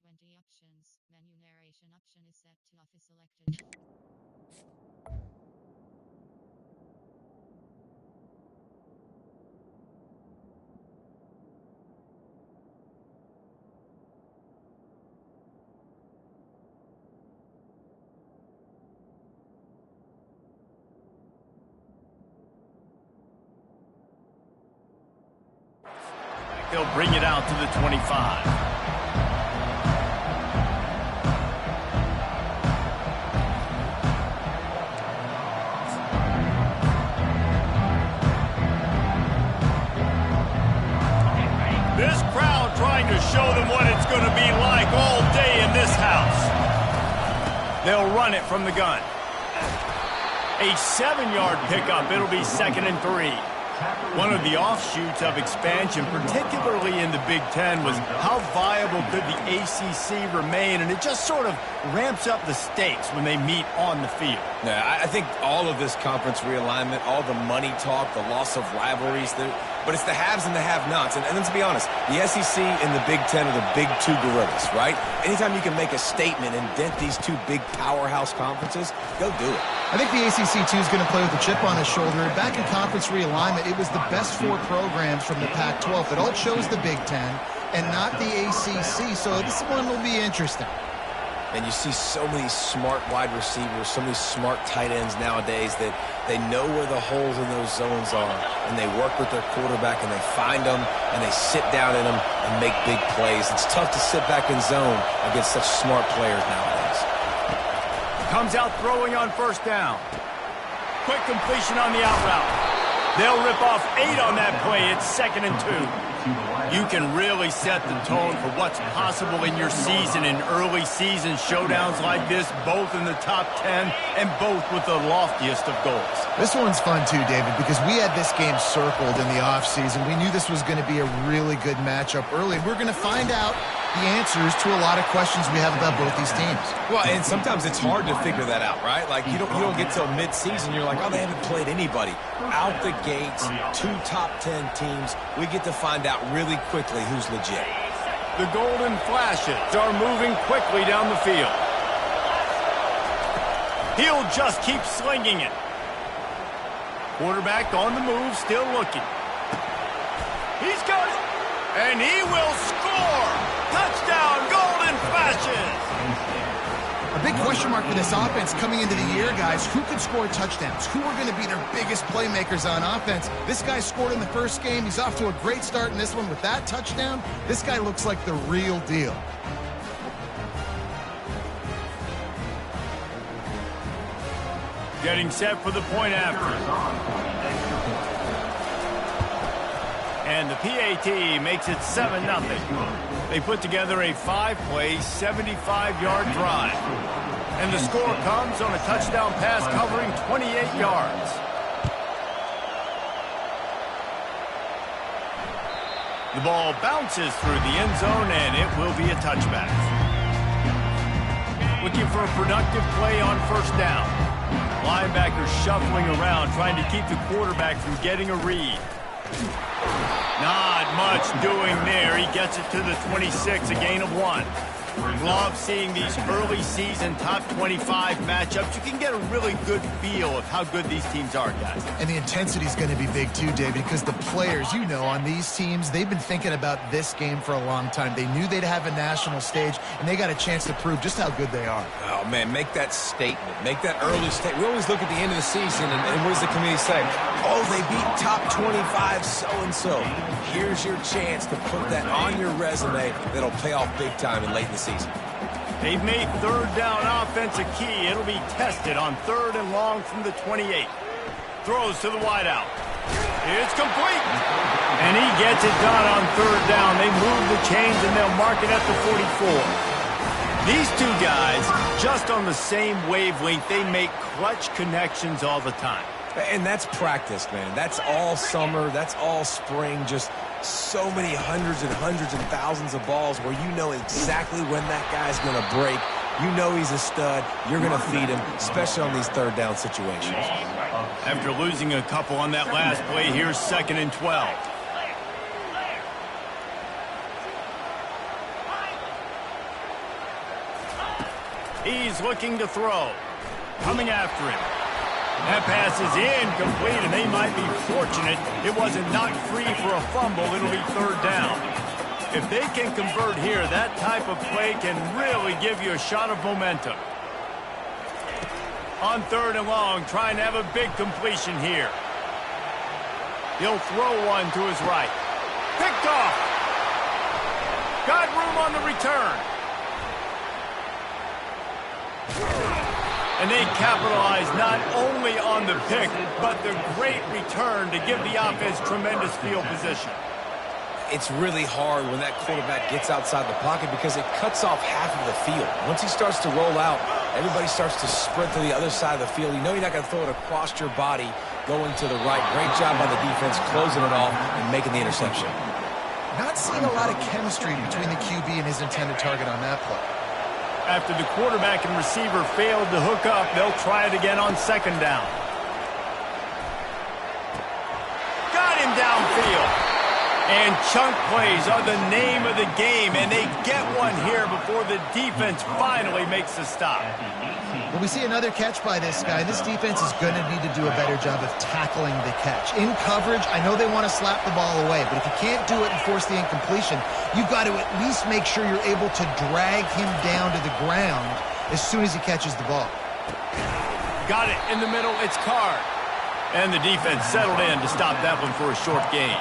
20 options. Menu narration option is set to off is selected. They'll bring it out to the 25. This crowd trying to show them what it's going to be like all day in this house. They'll run it from the gun. A 7-yard pickup. It'll be 2nd and 3. One of the offshoots of expansion, particularly in the Big Ten, was how viable could the ACC remain, and it just sort of ramps up the stakes when they meet on the field. Yeah, I think all of this conference realignment, all the money talk, the loss of rivalries, but it's the haves and the have-nots. And let's be honest, the SEC and the Big Ten are the big two gorillas, right? Anytime you can make a statement and dent these two big powerhouse conferences, go do it. I think the ACC, too, is going to play with a chip on his shoulder. Back in conference realignment, it was the best 4 programs from the Pac-12. It all chose the Big Ten and not the ACC, so this one will be interesting. And you see so many smart wide receivers, so many smart tight ends nowadays that they know where the holes in those zones are, and they work with their quarterback, and they find them, and they sit down in them and make big plays. It's tough to sit back in zone against such smart players nowadays. Comes out throwing on 1st down. Quick completion on the out route. They'll rip off 8 on that play. It's 2nd and 2. You can really set the tone for what's possible in your season in early season showdowns like this, both in the top 10 and both with the loftiest of goals. This one's fun too, David, because we had this game circled in the offseason. We knew this was going to be a really good matchup early. We're going to find out the answers to a lot of questions we have about both these teams. Well, and sometimes it's hard to figure that out, right? Like, you don't get till mid-season, you're like, oh, they haven't played anybody. Out the gates, 2 top 10 teams, we get to find out really quickly who's legit. The golden flashes are moving quickly down the field. He'll just keep slinging it. Quarterback on the move, still looking. He's got it, and he will score. Touchdown, golden flashes. A big question mark for this offense coming into the year, guys. Who could score touchdowns? Who are going to be their biggest playmakers on offense? This guy scored in the first game. He's off to a great start in this one with that touchdown. This guy looks like the real deal. Getting set for the point after. And the PAT makes it 7-0. They put together a 5-play, 75-yard drive. And the score comes on a touchdown pass covering 28 yards. The ball bounces through the end zone, and it will be a touchback. Looking for a productive play on 1st down. Linebacker shuffling around, trying to keep the quarterback from getting a read. Not much doing there. He gets it to the 26, a gain of 1. Love seeing these early season top 25 matchups. You can get a really good feel of how good these teams are, guys. And the intensity is going to be big too, David, because the players, you know, on these teams, they've been thinking about this game for a long time. They knew they'd have a national stage, and they got a chance to prove just how good they are. Oh, man, make that statement. Make that early statement. We always look at the end of the season, and what does the committee say? Oh, they beat top 25 so-and-so. Here's your chance to put that on your resume that'll pay off big time and late in the season. They've made 3rd down offense a key. It'll be tested on 3rd and long from the 28. Throws to the wideout. It's complete. And he gets it done on 3rd down. They move the chains, and they'll mark it at the 44. These two guys, just on the same wavelength, they make clutch connections all the time. And that's practice, man. That's all summer. That's all spring. Just so many hundreds and thousands of balls where you know exactly when that guy's going to break. You know he's a stud. You're going to feed him, especially on these 3rd down situations. After losing a couple on that last play, here's 2nd and 12. He's looking to throw. Coming after him. That pass is incomplete, and they might be fortunate it wasn't knocked free for a fumble. It'll be third down. If they can convert here, that type of play can really give you a shot of momentum. On third and long, trying to have a big completion here. He'll throw one to his right. Picked off. Got room on the return. And they capitalize not only on the pick, but the great return to give the offense tremendous field position. It's really hard when that quarterback gets outside the pocket because it cuts off half of the field. Once he starts to roll out, everybody starts to sprint to the other side of the field. You know you're not going to throw it across your body going to the right. Great job by the defense closing it off and making the interception. Not seeing a lot of chemistry between the QB and his intended target on that play. After the quarterback and receiver failed to hook up, they'll try it again on second down. Got him downfield. And chunk plays are the name of the game, and they get one here before the defense finally makes the stop. Well, we see another catch by this guy. This defense is going to need to do a better job of tackling the catch. In coverage, I know they want to slap the ball away, but if you can't do it and force the incompletion, you've got to at least make sure you're able to drag him down to the ground as soon as he catches the ball. Got it in the middle. It's Card. And the defense settled in to stop that one for a short gain.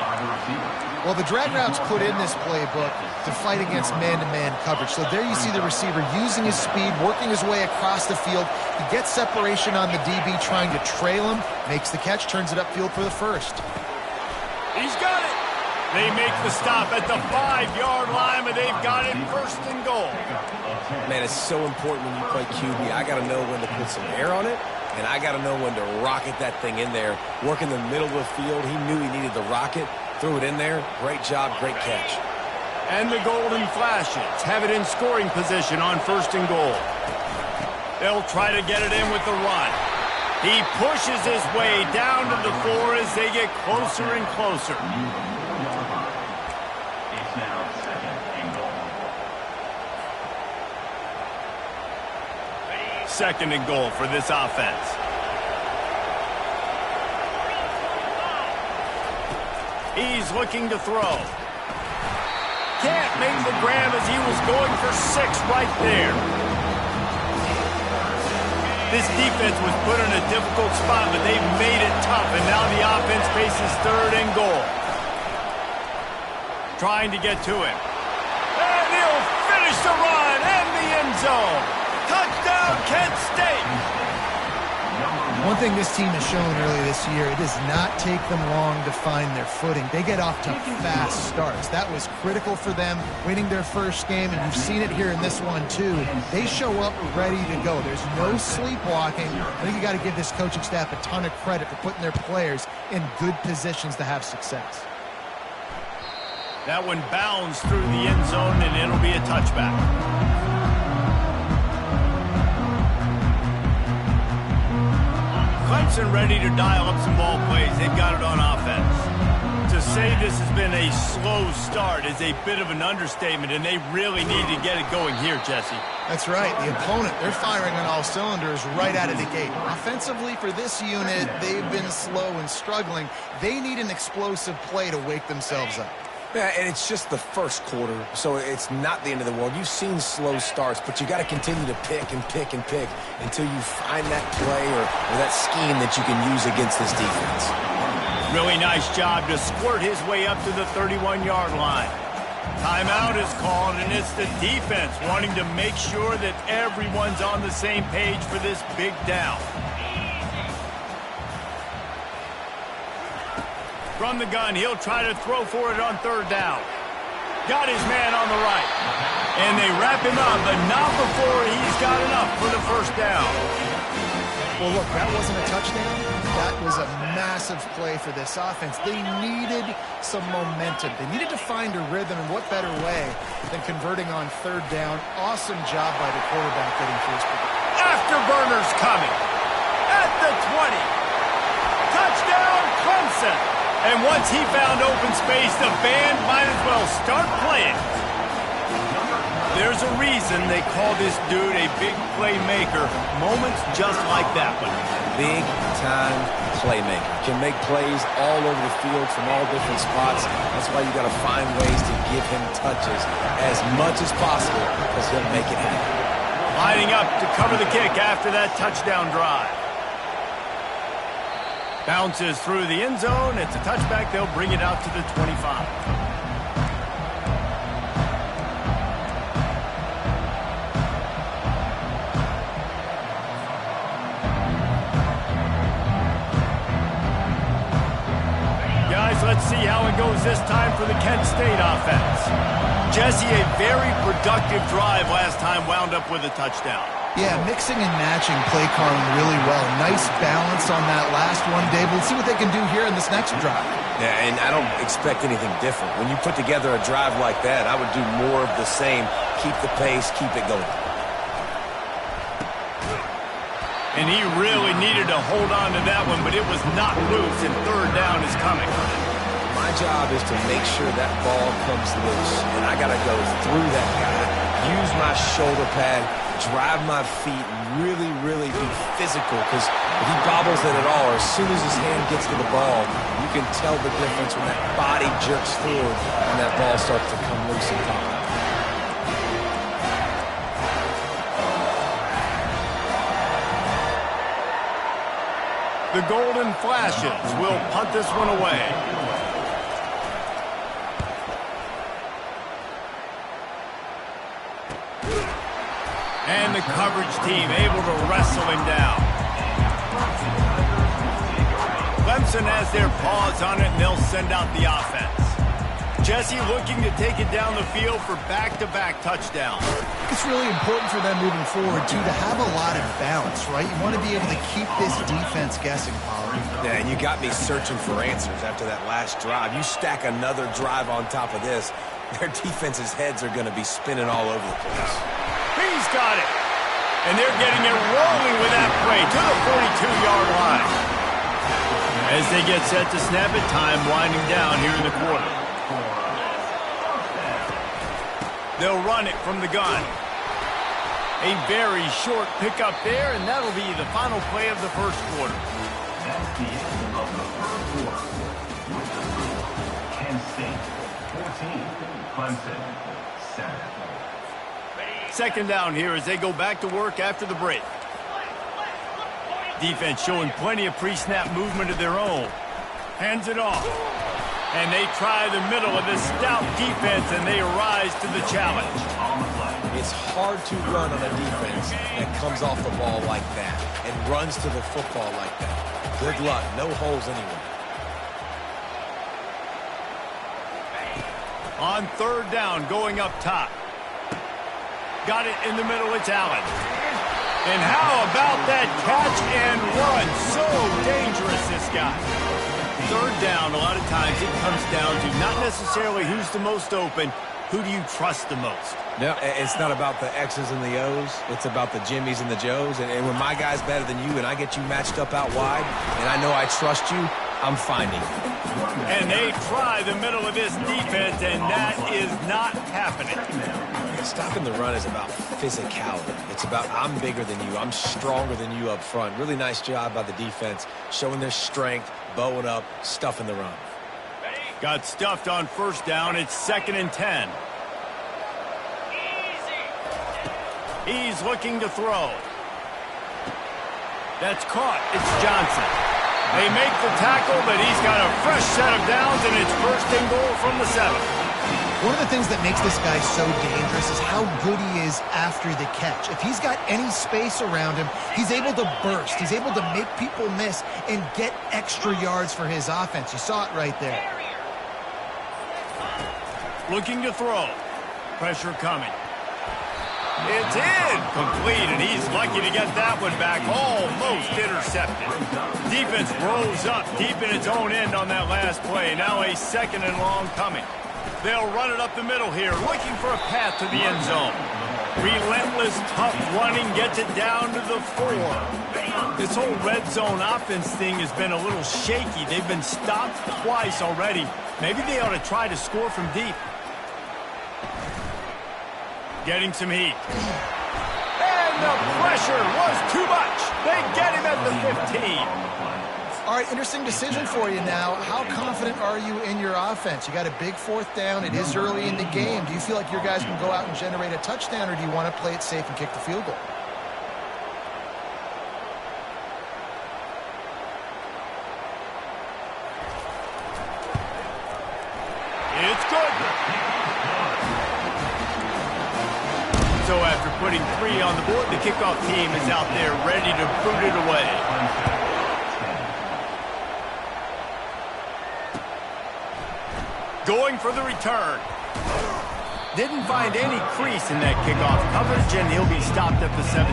Well, the drag route's put in this playbook to fight against man-to-man coverage. So there you see the receiver using his speed, working his way across the field. He gets separation on the DB, trying to trail him, makes the catch, turns it upfield for the first. He's got it. They make the stop at the 5-yard line, but they've got it first and goal. Man, it's so important when you play QB. I got to know when to put some air on it, and I got to know when to rocket that thing in there. Work in the middle of the field. He knew he needed the rocket. Threw it in there. Great job, great catch. And the golden flashes have it in scoring position on first and goal. They'll try to get it in with the run. He pushes his way down to the 4 as they get closer and closer. It's now second and goal. Second and goal for this offense. He's looking to throw. Can't make the grab as he was going for 6 right there. This defense was put in a difficult spot, but they've made it tough, and now the offense faces third and goal. Trying to get to him. And he'll finish the run and the end zone. Touchdown, Kent State. One thing this team has shown early this year, it does not take them long to find their footing. They get off to fast starts. That was critical for them, winning their first game, and you've seen it here in this one too. They show up ready to go. There's no sleepwalking. I think you got to give this coaching staff a ton of credit for putting their players in good positions to have success. That one bounds through the end zone, and it'll be a touchback. Clemson ready to dial up some ball plays. They've got it on offense. To say this has been a slow start is a bit of an understatement, and they really need to get it going here, Jesse. That's right. The opponent, they're firing on all cylinders right out of the gate. Offensively, for this unit, they've been slow and struggling. They need an explosive play to wake themselves up. Yeah, and it's just the first quarter, so it's not the end of the world. You've seen slow starts, but you got to continue to pick and pick and pick until you find that play or that scheme that you can use against this defense. Really nice job to squirt his way up to the 31-yard line. Timeout is called, and it's the defense wanting to make sure that everyone's on the same page for this big down. From the gun, he'll try to throw for it on third down. Got his man on the right. And they wrap him up, but not before he's got enough for the first down. Well, look, that wasn't a touchdown. That was a massive play for this offense. They needed some momentum. They needed to find a rhythm, and what better way than converting on third down. Awesome job by the quarterback getting first. Afterburners coming. At the 20. Touchdown, Clemson. And once he found open space, the band might as well start playing. They're there's a reason they call this dude a big playmaker. Moments just like that one. Big-time playmaker. Can make plays all over the field from all different spots. That's why you got to find ways to give him touches as much as possible because he'll make it happen. Lining up to cover the kick after that touchdown drive. Bounces through the end zone. It's a touchback. They'll bring it out to the 25. Let's see how it goes this time for the Kent State offense. Jesse, a very productive drive last time, wound up with a touchdown. Yeah, mixing and matching play calling really well. Nice balance on that last one, Dave. We'll see what they can do here in this next drive. Yeah, and I don't expect anything different. When you put together a drive like that, I would do more of the same. Keep the pace, keep it going. And he really needed to hold on to that one, but it was not loose, and third down is coming. My job is to make sure that ball comes loose, and I got to go through that guy, use my shoulder pad, drive my feet, and really be physical, because if he bobbles it at all, or as soon as his hand gets to the ball, you can tell the difference when that body jerks forward and that ball starts to come loose and pop out. The Golden Flashes will punt this one away. And the coverage team able to wrestle him down. Clemson has their paws on it, and they'll send out the offense. Jesse looking to take it down the field for back-to-back touchdowns. It's really important for them moving forward, too, to have a lot of balance, right? You want to be able to keep this defense guessing, Pollard. Yeah, and you got me searching for answers after that last drive. You stack another drive on top of this, their defense's heads are going to be spinning all over the place. He's got it. And they're getting it rolling with that play to the 42-yard line. As they get set to snap it, time winding down here in the quarter. They'll run it from the gun. A very short pickup there, and that'll be the final play of the first quarter. That's the end of the first quarter. Kent State 14, Clemson 7. Second down here as they go back to work after the break. Defense showing plenty of pre-snap movement of their own. Hands it off. And they try the middle of this stout defense, and they rise to the challenge. It's hard to run on a defense that comes off the ball like that and runs to the football like that. Good luck. No holes anywhere. On third down, going up top. Got it in the middle. It's Allen. And how about that catch and run? So dangerous, this guy. Third down, a lot of times it comes down to not necessarily who's the most open, who do you trust the most? No, it's not about the X's and the O's. It's about the Jimmies and the Joes. And when my guy's better than you and I get you matched up out wide and I know I trust you, I'm finding you. And they try the middle of this defense, and that is not happening. Stopping the run is about physicality. It's about I'm bigger than you. I'm stronger than you up front. Really nice job by the defense, showing their strength, bowing up, stuffing the run. Got stuffed on first down. It's 2nd and 10. He's looking to throw. That's caught. It's Johnson. They make the tackle, but he's got a fresh set of downs, and it's 1st and goal from the 7. One of the things that makes this guy so dangerous is how good he is after the catch. If he's got any space around him, he's able to burst. He's able to make people miss and get extra yards for his offense. You saw it right there. Looking to throw. Pressure coming. It's in. Complete, and he's lucky to get that one back. Almost intercepted. Defense rolls up deep in its own end on that last play. Now a 2nd and long coming. They'll run it up the middle here, looking for a path to the end zone. Relentless, tough running gets it down to the 4. This whole red zone offense thing has been a little shaky. They've been stopped twice already. Maybe they ought to try to score from deep. Getting some heat. And the pressure was too much. They get him at the 15. All right, interesting decision for you now. How confident are you in your offense? You got a big fourth down. It is early in the game. Do you feel like your guys can go out and generate a touchdown, or do you want to play it safe and kick the field goal? It's good. So after putting 3 on the board, the kickoff team is out there ready to boot it away. Going for the return. Didn't find any crease in that kickoff coverage, and he'll be stopped at the 17.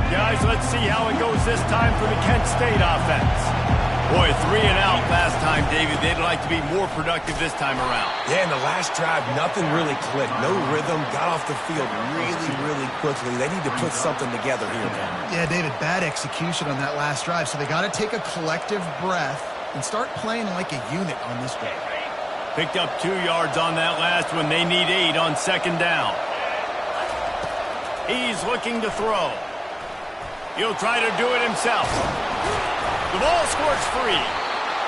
Guys, let's see how it goes this time for the Kent State offense. Boy, 3 and out last time, David. They'd like to be more productive this time around. Yeah, in the last drive, nothing really clicked. No rhythm, got off the field really quickly. They need to put something together here, man. Yeah, David, bad execution on that last drive. So they got to take a collective breath and start playing like a unit on this drive. Picked up 2 yards on that last one. They need 8 on second down. He's looking to throw. He'll try to do it himself. The ball scores free.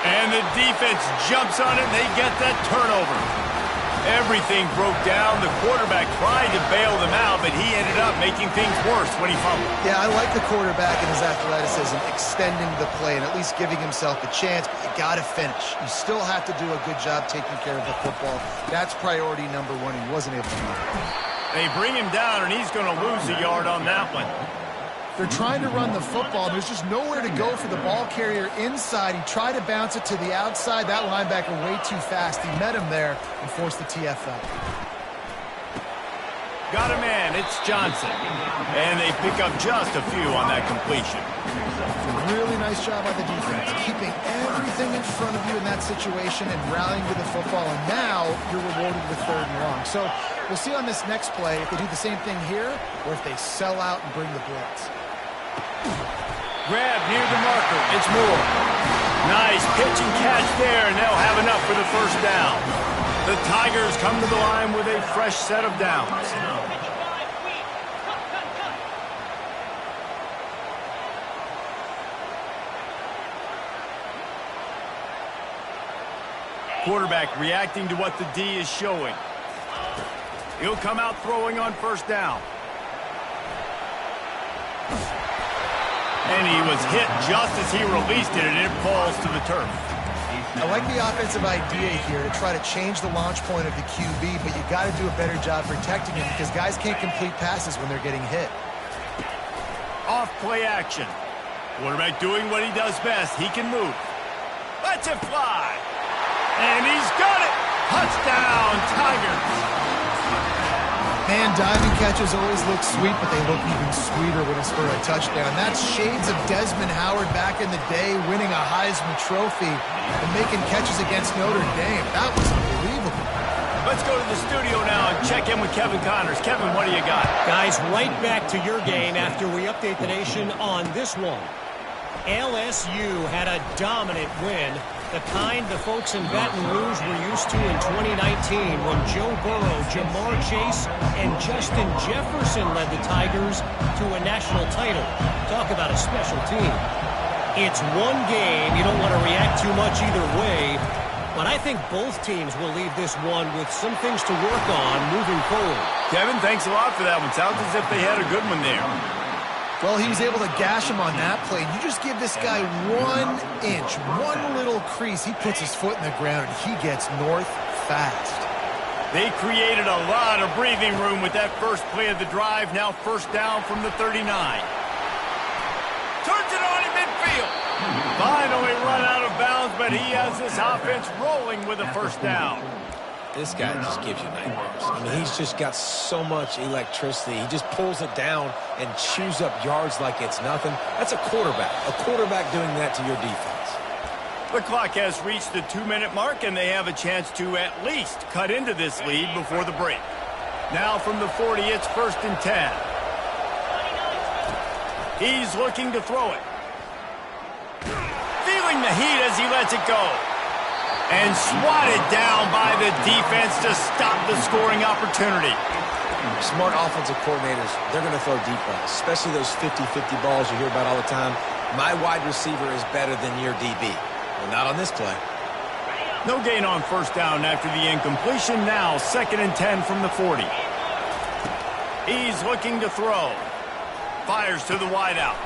And the defense jumps on it, and they get that turnover. Everything broke down. The quarterback tried to bail them out, but he ended up making things worse when he fumbled. Yeah, I like the quarterback and his athleticism, extending the play and at least giving himself a chance, but you got to finish. You still have to do a good job taking care of the football. That's priority number 1, and he wasn't able to do it. They bring him down, and he's going to lose a yard on that one. They're trying to run the football. There's just nowhere to go for the ball carrier inside. He tried to bounce it to the outside. That linebacker way too fast. He met him there and forced the TFL. Got a man. It's Johnson. And they pick up just a few on that completion. Really nice job by the defense, keeping everything in front of you in that situation and rallying to the football. And now you're rewarded with 3rd and long. So we'll see on this next play if they do the same thing here or if they sell out and bring the blitz. Grab near the marker. It's Moore. Nice pitch and catch there, and they'll have enough for the first down. The Tigers come to the line with a fresh set of downs. Quarterback reacting to what the D is showing. He'll come out throwing on first down. And he was hit just as he released it, and it falls to the turf. I like the offensive idea here to try to change the launch point of the QB, but you got to do a better job protecting him because guys can't complete passes when they're getting hit. Off play action. Quarterback doing what he does best. He can move. Lets it fly. And he's got it. Touchdown, Tigers. Man, diving catches always look sweet, but they look even sweeter when it's for a touchdown. That's shades of Desmond Howard back in the day, winning a Heisman Trophy and making catches against Notre Dame. That was unbelievable. Let's go to the studio now and check in with Kevin Connors. Kevin, what do you got? Guys, right back to your game after we update the nation on this one. LSU had a dominant win, the kind the folks in Baton Rouge were used to in 2019 when Joe Burrow, Jamar Chase, and Justin Jefferson led the Tigers to a national title. Talk about a special team. It's one game. You don't want to react too much either way, but I think both teams will leave this one with some things to work on moving forward. Kevin, thanks a lot for that one. Sounds as if they had a good one there. Well, he was able to gash him on that play. You just give this guy 1 inch, one little crease. He puts his foot in the ground, and he gets north fast. They created a lot of breathing room with that first play of the drive. Now first down from the 39. Turns it on in midfield. Finally run out of bounds, but he has this offense rolling with a first down. This guy just gives you nightmares. I mean, he's just got so much electricity. He just pulls it down and chews up yards like it's nothing. That's a quarterback. A quarterback doing that to your defense. The clock has reached the 2-minute mark, and they have a chance to at least cut into this lead before the break. Now from the 40, it's 1st and 10. He's looking to throw it. Feeling the heat as he lets it go. And swatted down by the defense to stop the scoring opportunity. Smart offensive coordinators, they're going to throw deep balls, especially those 50-50 balls you hear about all the time. My wide receiver is better than your DB. Well, not on this play. No gain on first down after the incompletion. Now 2nd and 10 from the 40. He's looking to throw. Fires to the wideout.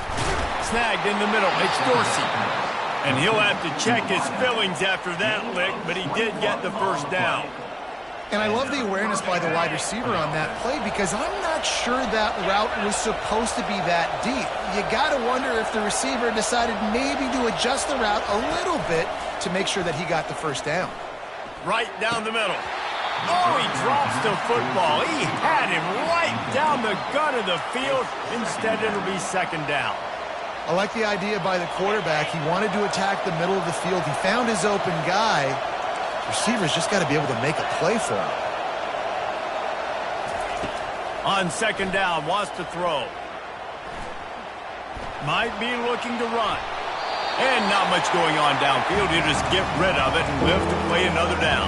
Snagged in the middle. It's Dorsey. And he'll have to check his fillings after that lick, but he did get the first down. And I love the awareness by the wide receiver on that play because I'm not sure that route was supposed to be that deep. You got to wonder if the receiver decided maybe to adjust the route a little bit to make sure that he got the first down. Right down the middle. Oh, he drops the football. He had him right down the gut of the field. Instead, it'll be 2nd down. I like the idea by the quarterback. He wanted to attack the middle of the field. He found his open guy. Receivers just got to be able to make a play for him. On 2nd down, wants to throw. Might be looking to run. And not much going on downfield. You just get rid of it and live to play another down.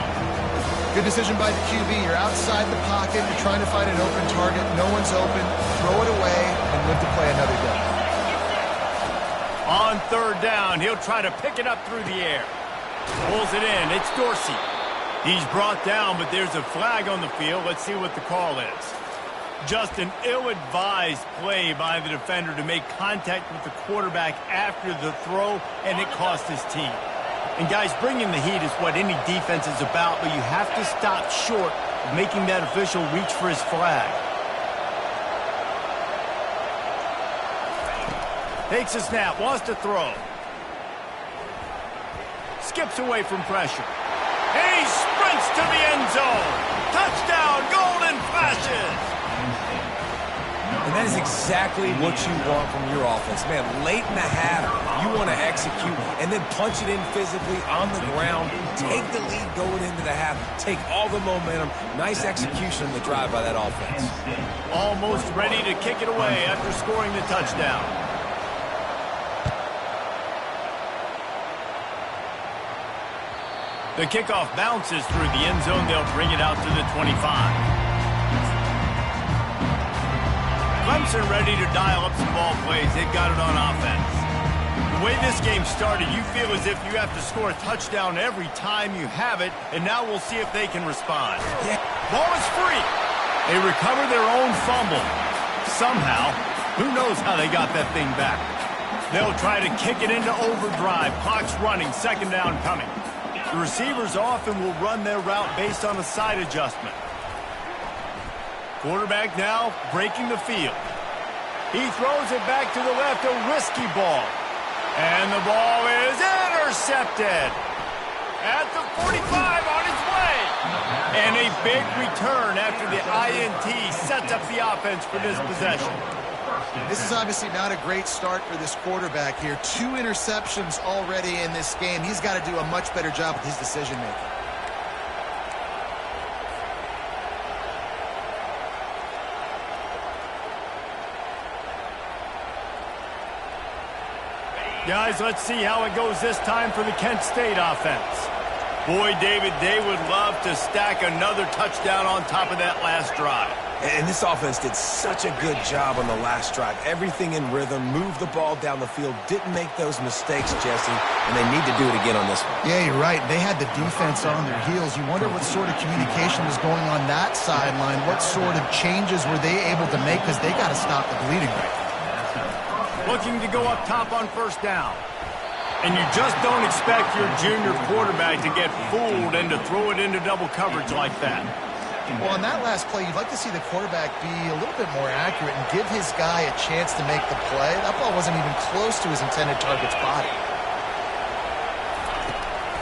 Good decision by the QB. You're outside the pocket. You're trying to find an open target. No one's open. Throw it away and live to play another down. On 3rd down, he'll try to pick it up through the air. Pulls it in. It's Dorsey. He's brought down, but there's a flag on the field. Let's see what the call is. Just an ill-advised play by the defender to make contact with the quarterback after the throw, and it cost his team. And guys, bringing the heat is what any defense is about, but you have to stop short of making that official reach for his flag. Takes a snap, wants to throw. Skips away from pressure. And he sprints to the end zone. Touchdown, Golden Flashes. And that is exactly what you want from your offense. Man, late in the half, you want to execute and then punch it in physically on the ground. Take the lead going into the half. Take all the momentum. Nice execution on the drive by that offense. Almost ready to kick it away after scoring the touchdown. The kickoff bounces through the end zone. They'll bring it out to the 25. Clemson ready to dial up some ball plays. They've got it on offense. The way this game started, you feel as if you have to score a touchdown every time you have it, and now we'll see if they can respond. Yeah. Ball is free. They recover their own fumble. Somehow, who knows how they got that thing back. They'll try to kick it into overdrive. Clock's running. 2nd down coming. The receivers often will run their route based on a side adjustment. Quarterback now breaking the field. He throws it back to the left, a risky ball. And the ball is intercepted. At the 45 on its way. And a big return after the INT sets up the offense for this possession. This is obviously not a great start for this quarterback here. 2 interceptions already in this game. He's got to do a much better job with his decision-making. Guys, let's see how it goes this time for the Kent State offense. Boy, David, they would love to stack another touchdown on top of that last drive. And this offense did such a good job on the last drive. Everything in rhythm, moved the ball down the field, didn't make those mistakes, Jesse, and they need to do it again on this one. Yeah, you're right. They had the defense on their heels. You wonder what sort of communication was going on that sideline. What sort of changes were they able to make because they got to stop the bleeding right now. Looking to go up top on 1st down. And you just don't expect your junior quarterback to get fooled and to throw it into double coverage like that. Well, on that last play, you'd like to see the quarterback be a little bit more accurate and give his guy a chance to make the play. That ball wasn't even close to his intended target's body.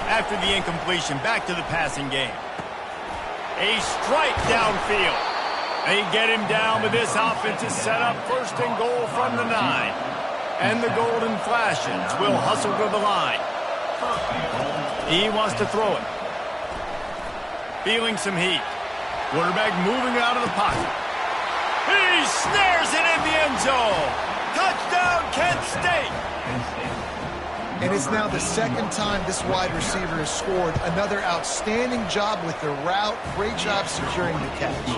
After the incompletion, back to the passing game. A strike downfield. They get him down, but this offense is set up 1st and goal from the 9. And the Golden Flashes will hustle to the line. He wants to throw it. Feeling some heat. Quarterback moving out of the pocket. He snares it in the end zone. Touchdown, Kent State. And it's now the second time this wide receiver has scored. Another outstanding job with the route. Great job securing the catch.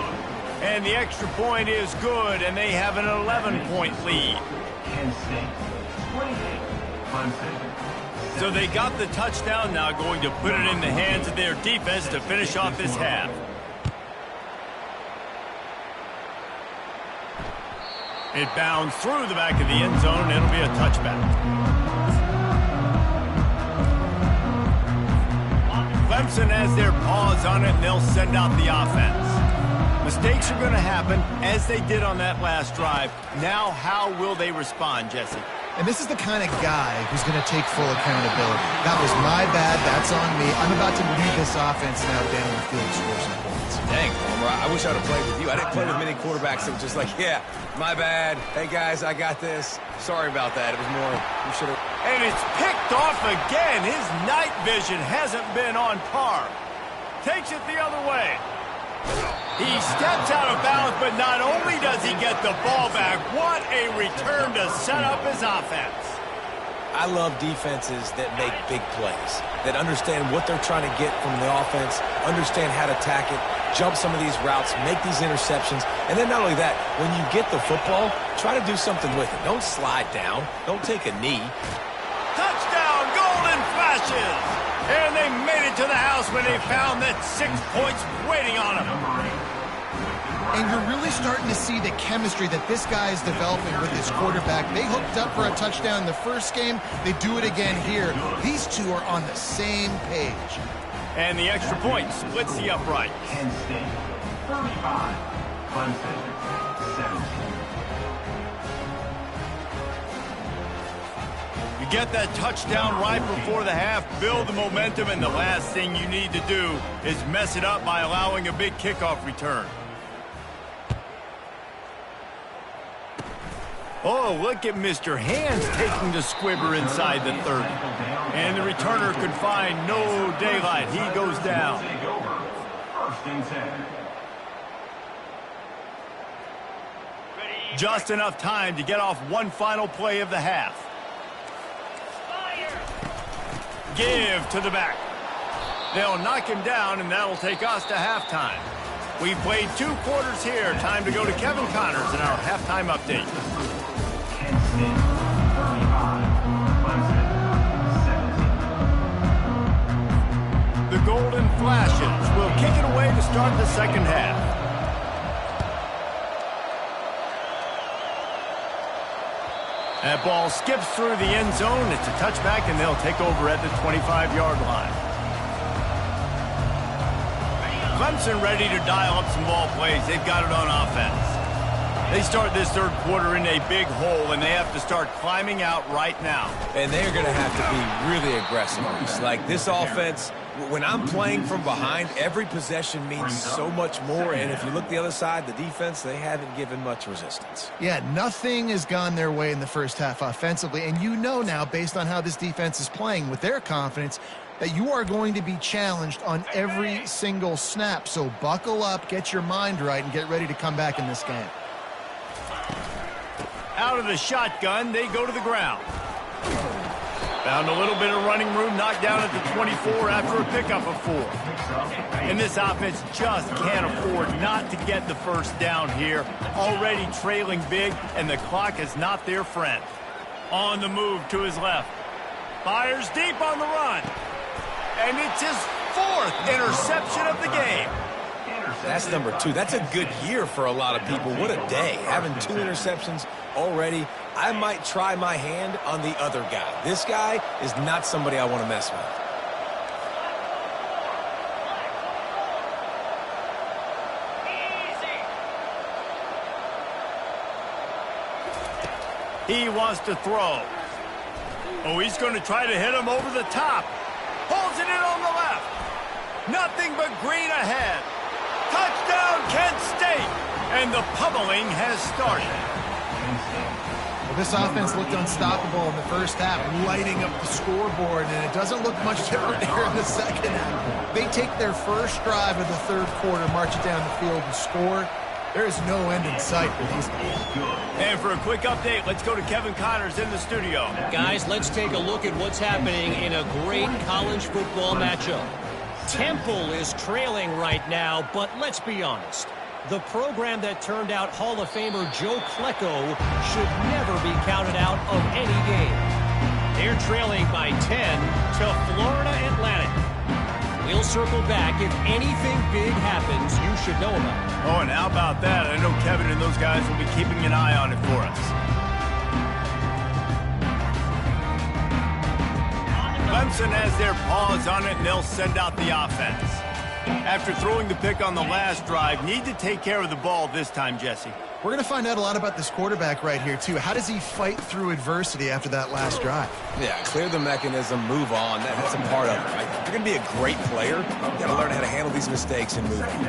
And the extra point is good, and they have an 11-point lead. Penn State, 28, Clemson. So they got the touchdown, now going to put it in the hands of their defense to finish off this half. It bounds through the back of the end zone, and it'll be a touchback. Clemson has their paws on it, and they'll send out the offense. Mistakes are going to happen, as they did on that last drive. Now, how will they respond, Jesse? And this is the kind of guy who's going to take full accountability. That was my bad. That's on me. I'm about to lead this offense now down the field and score some points. Dang, Palmer, I wish I would have played with you. I didn't play with many quarterbacks that were just like, yeah, my bad. Hey, guys, I got this. Sorry about that. It was more, you should have. And it's picked off again. His night vision hasn't been on par. Takes it the other way. He steps out of bounds, but not only does he get the ball back, what a return to set up his offense. I love defenses that make big plays, that understand what they're trying to get from the offense, understand how to attack it, jump some of these routes, make these interceptions, and then not only that, when you get the football, try to do something with it. Don't slide down. Don't take a knee. Touchdown, Golden Flashes! And they made it to the house when they found that 6 points waiting on them. And you're really starting to see the chemistry that this guy is developing with his quarterback. They hooked up for a touchdown in the first game. They do it again here. These two are on the same page. And the extra point splits the upright. Penn State, 35, Clemson, 17. You get that touchdown right before the half, build the momentum, and the last thing you need to do is mess it up by allowing a big kickoff return. Oh, look at Mr. Hands taking the squibber inside the 30. And the returner could find no daylight. He goes down. Take over, 1st and 10. Just enough time to get off one final play of the half. Give to the back. They'll knock him down, and that'll take us to halftime. We've played 2 quarters here. Time to go to Kevin Connors in our halftime update. Penn State, 35, Clemson, 17. The Golden Flashes will kick it away to start the second half. That ball skips through the end zone. It's a touchback, and they'll take over at the 25-yard line. Clemson ready to dial up some ball plays. They've got it on offense. They start this third quarter in a big hole, and they have to start climbing out right now. And they're going to have to be really aggressive. It's like this offense, when I'm playing from behind, every possession means so much more. And if you look the other side, the defense, they haven't given much resistance. Yeah, nothing has gone their way in the first half offensively. And you know now, based on how this defense is playing with their confidence, that you are going to be challenged on every single snap. So buckle up, get your mind right, and get ready to come back in this game. Out of the shotgun, they go to the ground. Found a little bit of running room, knocked down at the 24 after a pickup of 4. And this offense just can't afford not to get the first down here. Already trailing big, and the clock is not their friend. On the move to his left. Fires deep on the run. And it's his 4th interception of the game. That's number 2. That's a good year for a lot of people. What a day. Having 2 interceptions already. I might try my hand on the other guy. This guy is not somebody I want to mess with. He wants to throw. Oh, he's going to try to hit him over the top. Pulls it in on the left. Nothing but green ahead. Touchdown, Kent State. And the pummeling has started. Well, this offense looked unstoppable in the first half, lighting up the scoreboard, and it doesn't look much different here in the second half. They take their first drive of the third quarter, march it down the field, and score. There is no end in sight for these guys. And for a quick update, let's go to Kevin Connors in the studio. Guys, let's take a look at what's happening in a great college football matchup. Temple is trailing right now, but let's be honest. The program that turned out Hall of Famer Joe Klecko should never be counted out of any game. They're trailing by 10 to Florida Atlantic. We'll circle back if anything big happens you should know about. Oh, and how about that? I know Kevin and those guys will be keeping an eye on it for us. Clemson has their paws on it, and they'll send out the offense. After throwing the pick on the last drive, need to take care of the ball this time, Jesse. We're going to find out a lot about this quarterback right here, too. How does he fight through adversity after that last drive? Yeah, clear the mechanism, move on. That's a part of it, right? If you're going to be a great player, you got to learn how to handle these mistakes and move on.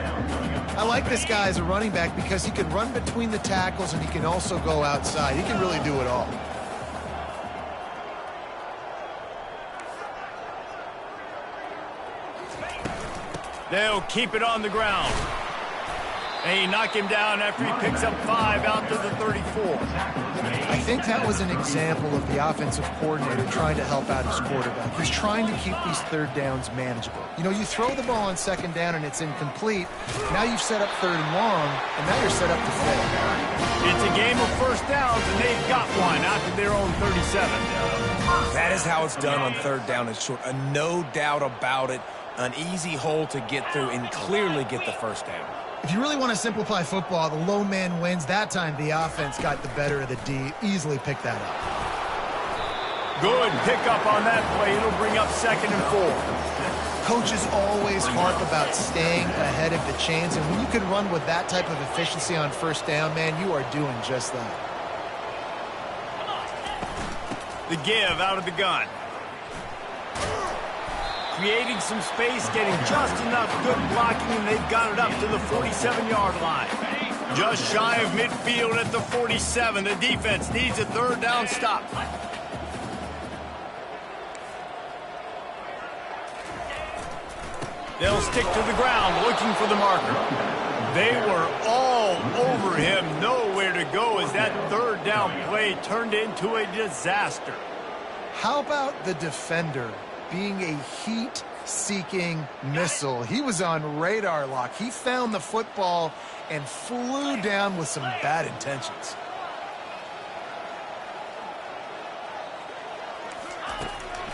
I like this guy as a running back because he can run between the tackles and he can also go outside. He can really do it all. They'll keep it on the ground. They knock him down after he picks up 5 out to the 34. I think that was an example of the offensive coordinator trying to help out his quarterback. He's trying to keep these third downs manageable. You know, you throw the ball on second down and it's incomplete. Now you've set up third and long, and now you're set up to fail. It's a game of first downs, and they've got one out to their own 37. That is how it's done on third down and short. No doubt about it. An easy hole to get through and clearly get the first down. If you really want to simplify football, the low man wins. That time the offense got the better of the D. Easily picked that up. Good pickup on that play. It'll bring up 2nd and 4. Coaches always harp about staying ahead of the chains, and when you can run with that type of efficiency on first down, man, you are doing just that. The give out of the gun. Creating some space, getting just enough good blocking, and they've got it up to the 47-yard line. Just shy of midfield at the 47. The defense needs a third down stop. They'll stick to the ground looking for the marker. They were all over him, nowhere to go as that third down play turned into a disaster. How about the defender being a heat-seeking missile? He was on radar lock. He found the football and flew down with some bad intentions.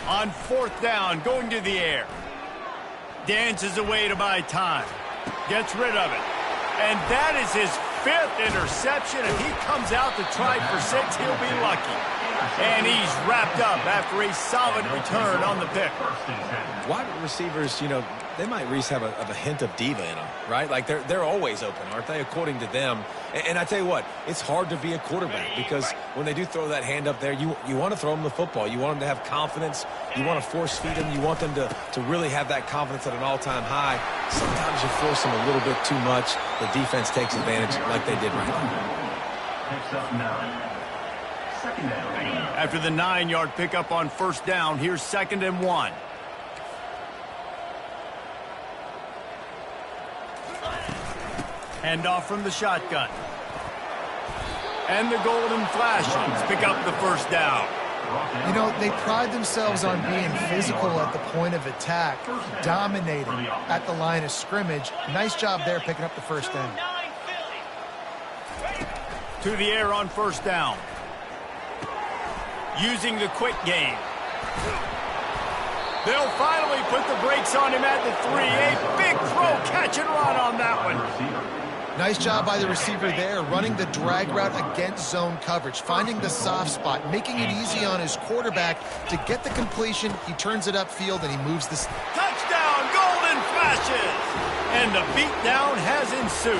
On 4th down, going to the air. Dances away to buy time. Gets rid of it. And that is his 5th interception. If he comes out to try for 6, he'll be lucky. And he's wrapped up after a solid return on the pick. Wide receivers, you know, they might at least have a hint of diva in them, right? Like they're always open, aren't they, according to them? And I tell you what, it's hard to be a quarterback because when they do throw that hand up there, you want to throw them the football. You want them to have confidence. You want to force feed them. You want them to really have that confidence at an all-time high. Sometimes you force them a little bit too much. The defense takes advantage like they did right now. Picks up 9. 2nd down. After the 9-yard pickup on 1st down, here's 2nd and 1. Handoff from the shotgun. And the Golden Flashes pick up the 1st down. You know, they pride themselves on being physical at the point of attack, dominating at the line of scrimmage. Nice job there picking up the 1st down. To the air on 1st down. Using the quick game. They'll finally put the brakes on him at the 3. A big throw, catch and run on that one. Nice job by the receiver there, running the drag route against zone coverage, finding the soft spot, making it easy on his quarterback to get the completion. He turns it upfield and he moves this. Touchdown, Golden Flashes! And the beatdown has ensued.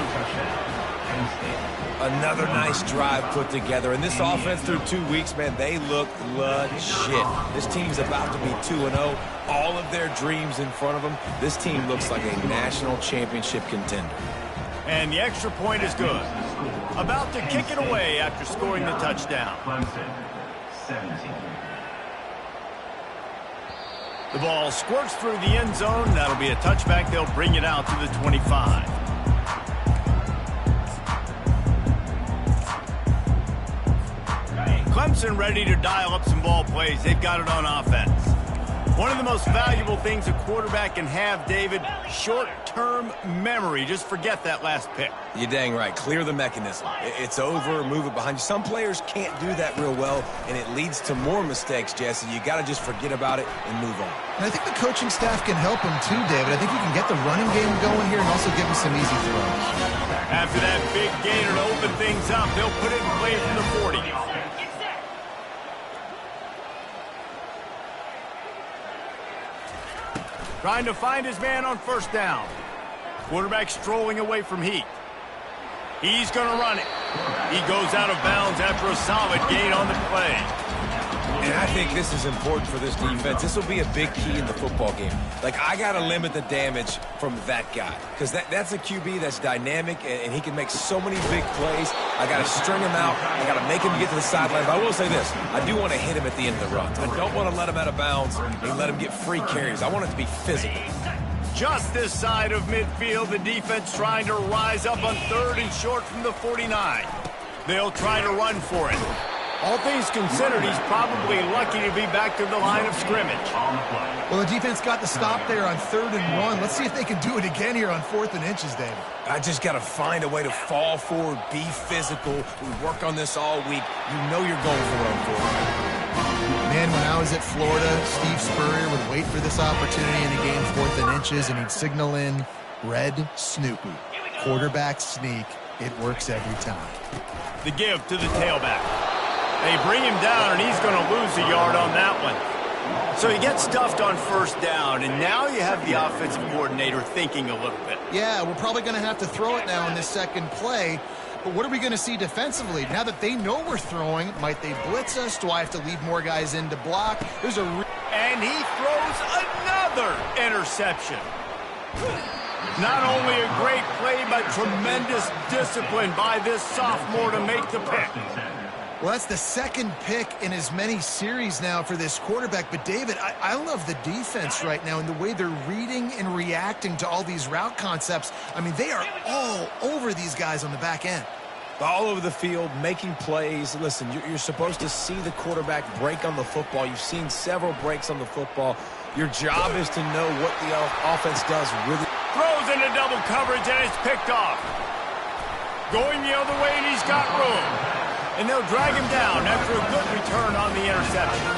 Another nice drive put together. And this offense through 2 weeks, man, they look legit. This team's about to be 2-0. All of their dreams in front of them. This team looks like a national championship contender. And the extra point is good. About to kick it away after scoring the touchdown. Clemson, 17. The ball squirts through the end zone. That'll be a touchback. They'll bring it out to the 25. Clemson ready to dial up some ball plays. They've got it on offense. One of the most valuable things a quarterback can have, David, short-term memory. Just forget that last pick. You're dang right. Clear the mechanism. It's over, move it behind you. Some players can't do that real well, and it leads to more mistakes, Jesse. You got to just forget about it and move on. And I think the coaching staff can help him too, David. I think you can get the running game going here and also give him some easy throws. After that big gainer to open things up, they'll put it in play from the 40. Trying to find his man on first down. Quarterback strolling away from Heat. He's going to run it. He goes out of bounds after a solid gain on the play. And I think this is important for this defense. This will be a big key in the football game. Like, I got to limit the damage from that guy. Because that's a QB that's dynamic, and he can make so many big plays. I got to string him out. I got to make him get to the sideline. But I will say this. I do want to hit him at the end of the runs. I don't want to let him out of bounds and let him get free carries. I want it to be physical. Just this side of midfield, the defense trying to rise up on 3rd and short from the 49. They'll try to run for it. All things considered, he's probably lucky to be back to the line of scrimmage. Well, the defense got the stop there on 3rd and 1. Let's see if they can do it again here on 4th and inches, David. I just got to find a way to fall forward, be physical. We work on this all week. You know you're going for run for it. Man, when I was at Florida, Steve Spurrier would wait for this opportunity in a game 4th and inches, and he'd signal in red Snoopy. Quarterback sneak. It works every time. The give to the tailback. They bring him down, and he's going to lose a yard on that one. So he gets stuffed on first down, and now you have the offensive coordinator thinking a little bit. Yeah, we're probably going to have to throw it now in this second play. But what are we going to see defensively? Now that they know we're throwing, might they blitz us? Do I have to leave more guys in to block? And he throws another interception. Not only a great play, but tremendous discipline by this sophomore to make the pick. Well, that's the second pick in as many series now for this quarterback. But, David, I love the defense right now and the way they're reading and reacting to all these route concepts. I mean, they are all over these guys on the back end. All over the field, making plays. Listen, you're supposed to see the quarterback break on the football. You've seen several breaks on the football. Your job is to know what the offense does really. Throws into double coverage, and it's picked off. Going the other way, and he's got room. And they'll drag him down after a good return on the interception.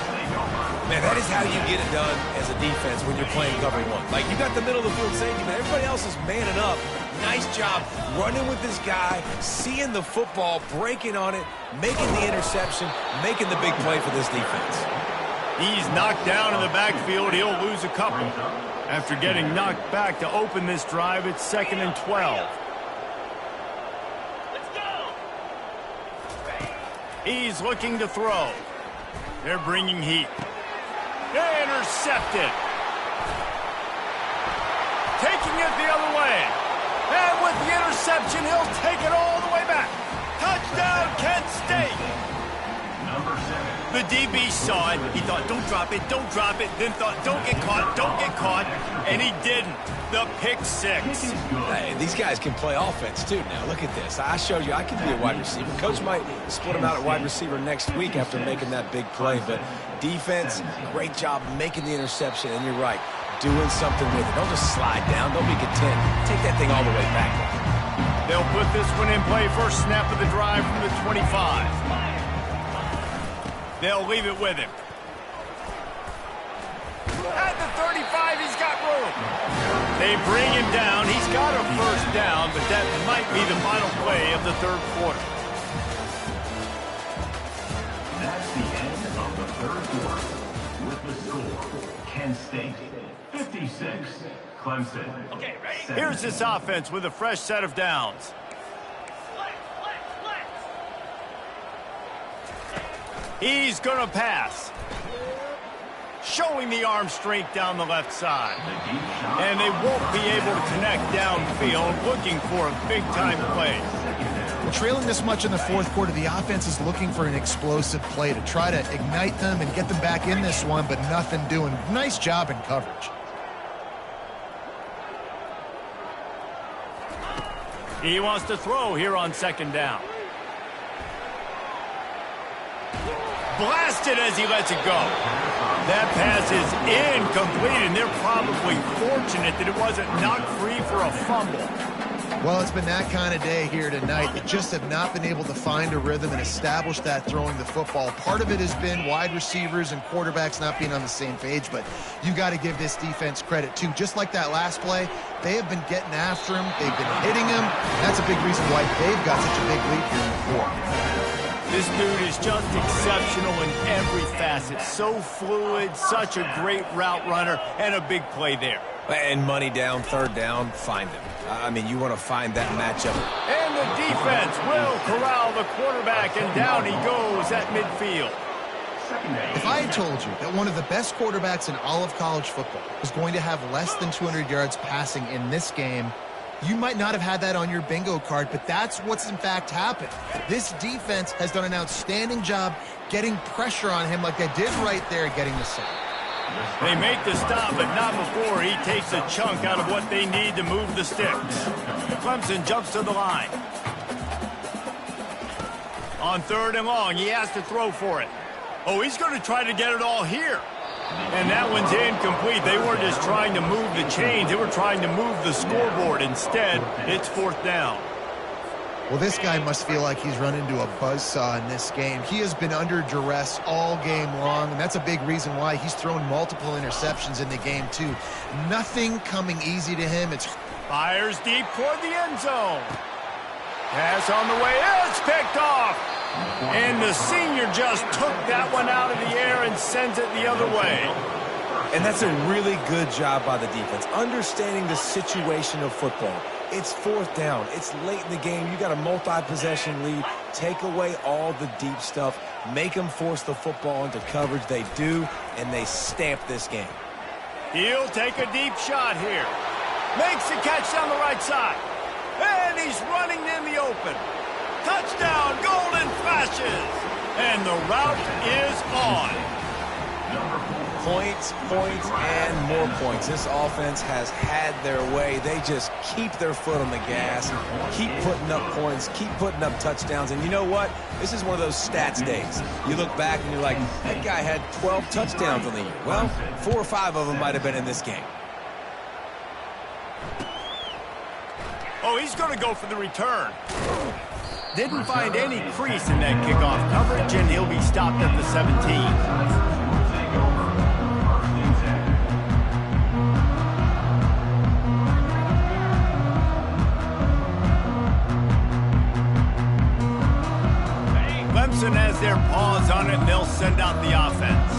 Man, that is how you get it done as a defense when you're playing cover one. Like, you got the middle of the field safety, but everybody else is manning up. Nice job running with this guy, seeing the football, breaking on it, making the interception, making the big play for this defense. He's knocked down in the backfield. He'll lose a couple. After getting knocked back to open this drive, it's 2nd and 12. He's looking to throw. They're bringing heat. Intercepted. Taking it the other way. And with the interception, he'll take it all the way back. Touchdown, Kent State. The DB saw it. He thought, don't drop it, don't drop it. Then thought, don't get caught. And he didn't. The pick six. Hey, these guys can play offense, too, now. Look at this. I showed you I can be a wide receiver. Coach might split him out at wide receiver next week after making that big play. But defense, great job making the interception. And you're right, doing something with it. Don't just slide down. Don't be content. Take that thing all the way back. They'll put this one in play. First snap of the drive from the 25. They'll leave it with him. At the 35, he's got room. They bring him down. He's got a first down, but that might be the final play of the third quarter. That's the end of the third quarter. With the score, Kent State 56, Clemson. Okay, ready? Here's this offense with a fresh set of downs. He's going to pass. Showing the arm strength down the left side. And they won't be able to connect downfield, looking for a big-time play. Well, trailing this much in the fourth quarter, the offense is looking for an explosive play to try to ignite them and get them back in this one, but nothing doing. Nice job in coverage. He wants to throw here on second down. blasted as he lets it go. That pass is incomplete, and they're probably fortunate that it wasn't knocked free for a fumble. Well, it's been that kind of day here tonight. They just have not been able to find a rhythm and establish that throwing the football. Part of it has been wide receivers and quarterbacks not being on the same page, but you got to give this defense credit, too. Just like that last play, they have been getting after him. They've been hitting him. That's a big reason why they've got such a big lead here in the fourth. This dude is just exceptional in every facet. So fluid, such a great route runner, and a big play there. And money down, third down, find him. I mean, you want to find that matchup. And the defense will corral the quarterback, and down he goes at midfield. If I had told you that one of the best quarterbacks in all of college football was going to have less than 200 yards passing in this game, you might not have had that on your bingo card, but that's what's in fact happened. This defense has done an outstanding job getting pressure on him like they did right there, getting the sack. They make the stop, but not before he takes a chunk out of what they need to move the sticks. Clemson jumps to the line. On third and long, he has to throw for it. Oh, he's going to try to get it all here. And that one's incomplete. They weren't just trying to move the chains. They were trying to move the scoreboard. Instead, it's fourth down. Well, this guy must feel like he's run into a buzzsaw in this game. He has been under duress all game long, and that's a big reason why he's thrown multiple interceptions in the game, too. Nothing coming easy to him. It's fires deep toward the end zone. Pass on the way. It's picked off. And the senior just took that one out of the air and sends it the other way. And that's a really good job by the defense, understanding the situation of football. It's fourth down. It's late in the game. You got a multi-possession lead. Take away all the deep stuff. Make them force the football into coverage. They do, and they stamp this game. He'll take a deep shot here. Makes the catch down the right side. And he's running in the open. Touchdown, Golden Flashes. And the route is on. Points, points, and more points. This offense has had their way. They just keep their foot on the gas, keep putting up points, keep putting up touchdowns. And you know what? This is one of those stats days. You look back and you're like, that guy had 12 touchdowns on the year. Well, 4 or 5 of them might have been in this game. Oh, he's going to go for the return. Didn't find any crease in that kickoff coverage, and he'll be stopped at the 17. Clemson has their paws on it, and they'll send out the offense.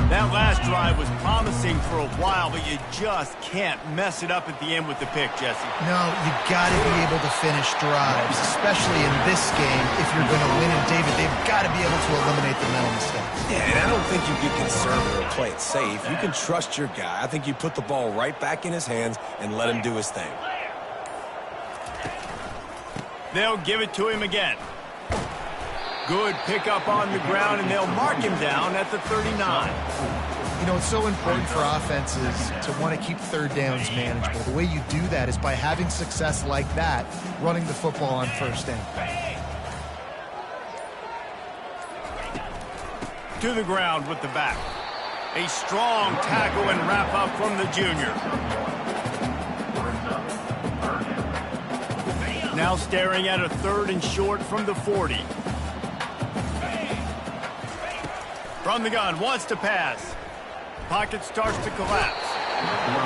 That last drive was promising for a while, but you just can't mess it up at the end with the pick, Jesse. No, you got to be able to finish drives, especially in this game. If you're going to win, and David, they've got to be able to eliminate the mental mistakes. Yeah, and I don't think you get conservative or play it safe. You can trust your guy. I think you put the ball right back in his hands and let him do his thing. They'll give it to him again. Good pickup on the ground, and they'll mark him down at the 39. You know, it's so important for offenses to want to keep third downs manageable. The way you do that is by having success like that, running the football on first down. To the ground with the back. A strong tackle and wrap up from the junior. Now staring at a third and short from the 40. From the gun, wants to pass. Pocket starts to collapse.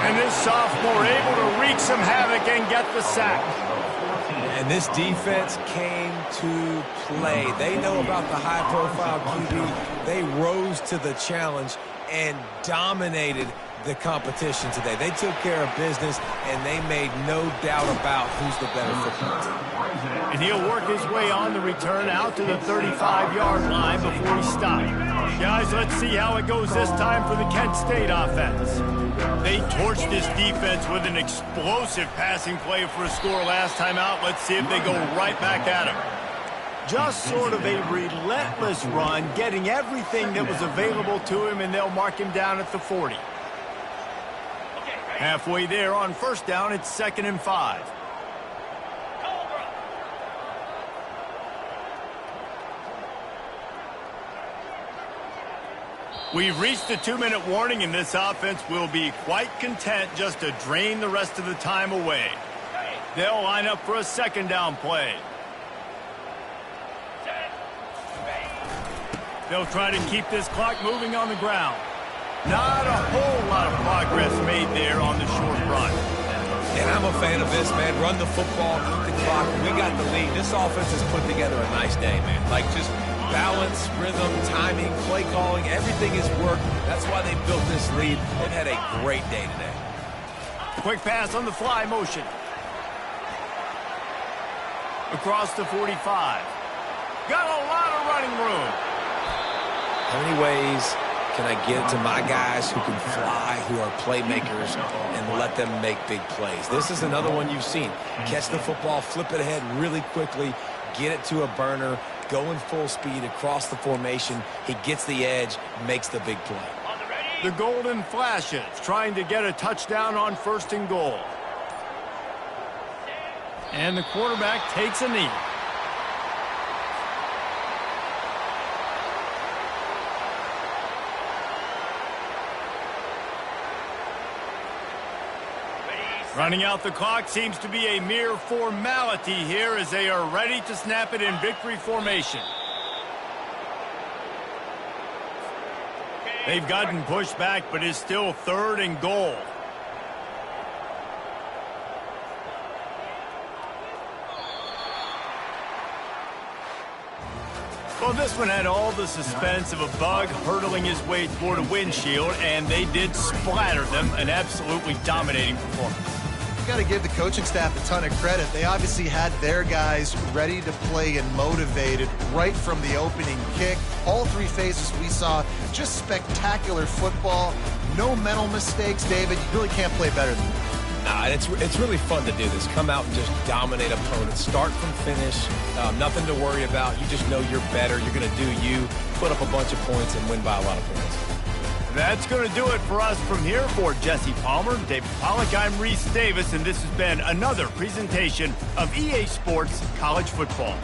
And this sophomore able to wreak some havoc and get the sack. And this defense came to play. They know about the high-profile QB. They rose to the challenge and dominated the competition today. They took care of business, and they made no doubt about who's the better football team. And he'll work his way on the return out to the 35-yard line before he stops. Guys, let's see how it goes this time for the Kent State offense. They torched this defense with an explosive passing play for a score last time out. Let's see if they go right back at him. Just sort of a relentless run, getting everything that was available to him, and they'll mark him down at the 40. Halfway there on first down, it's 2nd and 5. We've reached the 2-minute warning, and this offense will be quite content just to drain the rest of the time away. They'll line up for a second down play. They'll try to keep this clock moving on the ground. Not a whole lot of progress made there on the short run. And I'm a fan of this, man. Run the football, keep the clock. We got the lead. This offense has put together a nice day, man. Like, just balance, rhythm, timing, play calling, everything has worked. That's why they built this lead. They've had a great day today. Quick pass on the fly motion. Across the 45. Got a lot of running room. How many ways can I get it to my guys who can fly, who are playmakers, and let them make big plays? This is another one you've seen. Catch the football, flip it ahead really quickly, get it to a burner, go in full speed across the formation. He gets the edge, makes the big play. The golden flashes, trying to get a touchdown on 1st and goal. And the quarterback takes a knee. Running out the clock seems to be a mere formality here as they are ready to snap it in victory formation. They've gotten pushed back, but it's still 3rd and goal. Well, this one had all the suspense of a bug hurtling his way toward a windshield, and they did splatter them, an absolutely dominating performance. You got to give the coaching staff a ton of credit. They obviously had their guys ready to play and motivated right from the opening kick. All 3 phases we saw, just spectacular football. No mental mistakes, David. You really can't play better than that. Nah, it's really fun to do this. Come out and just dominate opponents. Start from finish. Nothing to worry about. You just know you're better. You're going to do you, put up a bunch of points, and win by a lot of points. That's going to do it for us from here. For Jesse Palmer, David Pollack, I'm Reese Davis, and this has been another presentation of EA Sports College Football.